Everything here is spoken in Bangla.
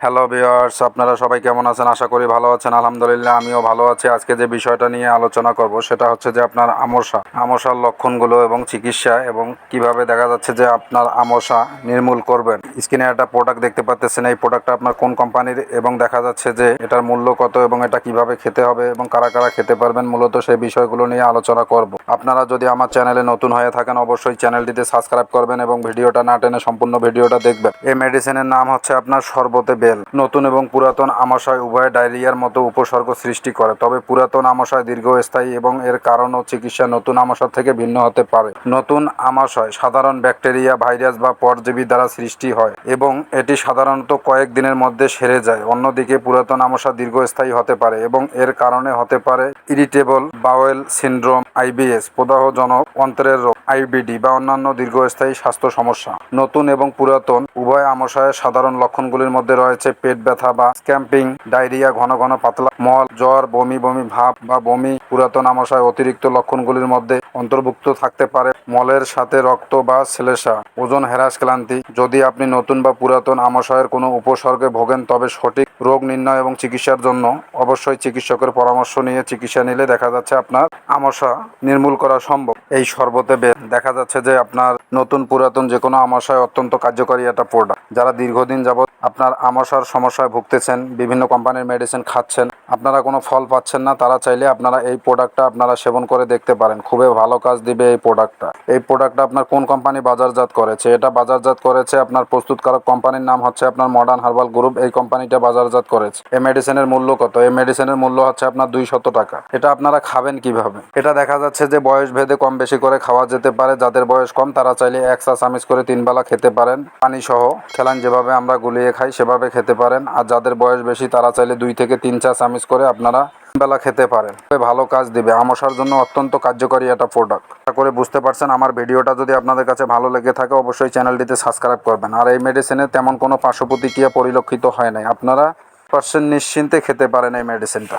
হ্যালো ভিউয়ার্স, আপনারা সবাই কেমন আছেন? আশা করি ভালো আছেন। আলহামদুলিল্লাহ আমিও ভালো আছি। আজকে যে বিষয়টা নিয়ে আলোচনা করব সেটা হচ্ছে যে আপনার আমশার লক্ষণগুলো এবং চিকিৎসা এবং কিভাবে দেখা যাচ্ছে যে আপনার আমশা নির্মূল করবেন। স্ক্রিনে একটা প্রোডাক্ট দেখতে পাচ্ছেন, এই প্রোডাক্টটা আপনার কোন কোম্পানির এবং দেখা যাচ্ছে যে এটার মূল্য কত এবং এটা কিভাবে খেতে হবে এবং কারা কারা খেতে পারবেন, মূলত সেই বিষয়গুলো নিয়ে আলোচনা করব। আপনারা যদি আমার চ্যানেলে নতুন হয়ে থাকেন অবশ্যই চ্যানেলটিতে সাবস্ক্রাইব করবেন এবং ভিডিওটা না টেনে সম্পূর্ণ ভিডিওটা দেখবেন। এই মেডিসিনের নাম হচ্ছে আপনার শরবতে বেল। নতুন এবং পুরাতন আমাশয় উভয় ডায়রিয়ার মতো উপসর্গ সৃষ্টি করে, তবে পুরাতন আমাশয় দীর্ঘস্থায়ী এবং এর কারণ ও চিকিৎসা নতুন আমাশয় থেকে ভিন্ন হতে পারে। নতুন আমাশয় সাধারণ ব্যাকটেরিয়া, ভাইরাস বা পরজীবী দ্বারা সৃষ্টি হয় এবং এটি সাধারণত কয়েক দিনের মধ্যে সেরে যায়। অন্যদিকে পুরাতন আমাশা দীর্ঘস্থায়ী হতে পারে এবং এর কারণে হতে পারে ইরিটেবল বাওয়েল সিনড্রোম, আইবিএস, প্রদাহজনক অন্ত্রের রোগ, আইবিডি বা অন্যান্য দীর্ঘস্থায়ী স্বাস্থ্য সমস্যা। নতুন এবং পুরাতন উভয় আমাশয়ের সাধারণ লক্ষণগুলির মধ্যে রয়েছে পেট ব্যথা বা স্ক্যাম্পিং, ডায়রিয়া, ঘন ঘন পাতলা মল, জ্বর, বমি বমি ভাব বা বমি। পুরাতন আমাশয় অতিরিক্ত লক্ষণগুলির মধ্যে অন্তর্ভুক্ত থাকতে পারে মলের সাথে রক্ত বা শ্লেষা, ওজন হ্রাস, ক্লান্তি। যদি আপনি নতুন বা পুরাতন আমাশয়ের কোনো উপসর্গে ভোগেন তবে সঠিক রোগ নির্ণয় এবং চিকিৎসার জন্য অবশ্যই চিকিৎসকের পরামর্শ নিয়ে চিকিৎসা নিলে দেখা যাচ্ছে আপনার আমাশা নির্মূল করা সম্ভব। এই শরবতে বেল দেখা যাচ্ছে যে আপনার নতুন পুরাতন যে কোনো আমাশয় অত্যন্ত কার্যকরী একটা প্রোডাক্ট। যারা দীর্ঘদিন যাবৎ আপনার আমাশার সমস্যায় ভুগতেছেন, বিভিন্ন কোম্পানির মেডিসিন খাচ্ছেন, আপনারা কোনো ফল পাচ্ছেন না, তারা চাইলে আপনারা এই প্রোডাক্টটা আপনারা সেবন করে দেখতে পারেন। খুবই ভালো কাজ দিবে এই প্রোডাক্টটা। এই প্রোডাক্টটা আপনার কোন কোম্পানি বাজারজাত করেছে? এটা বাজারজাত করেছে আপনার প্রস্তুতকারক কোম্পানির নাম হচ্ছে আপনার মডার্ন হার্বাল গ্রুপ। এই কোম্পানিটা বাজারজাত করেছে। এই মেডিসিনের মূল্য কত? এই মেডিসিনের মূল্য হচ্ছে আপনার 200 টাকা। এটা আপনারা খাবেন কিভাবে? এটা দেখা যাচ্ছে যে বয়স ভেদে কম বেশি করে খাওয়া যেতে পারে। যাদের বয়স কম তারা চাইলে 1 চা চামচ করে 3 বেলা খেতে পারেন। পানি সহ খেলান যেভাবে আমরা গুলিয়ে খাই সেভাবে খেতে পারেন। আর যাদের বয়স বেশি তারা চাইলে 2 থেকে 3 চা চামচ করে আপনারা বেলা খেতে পারেন। ভালো কাজ দিবে, আমাশার জন্য অত্যন্ত কার্যকরী একটা প্রোডাক্ট। আশা করে বুঝতে পারছেন। আমার ভিডিওটা যদি আপনাদের কাছে ভালো লেগে থাকে অবশ্যই চ্যানেলটিতে সাবস্ক্রাইব করবেন। আর এই মেডিসিনে তেমন কোনো পার্শ্ব প্রতিক্রিয়া পরিলক্ষিত হয় নাই। আপনারা নিশ্চিন্তে খেতে পারেন এই মেডিসিনটা।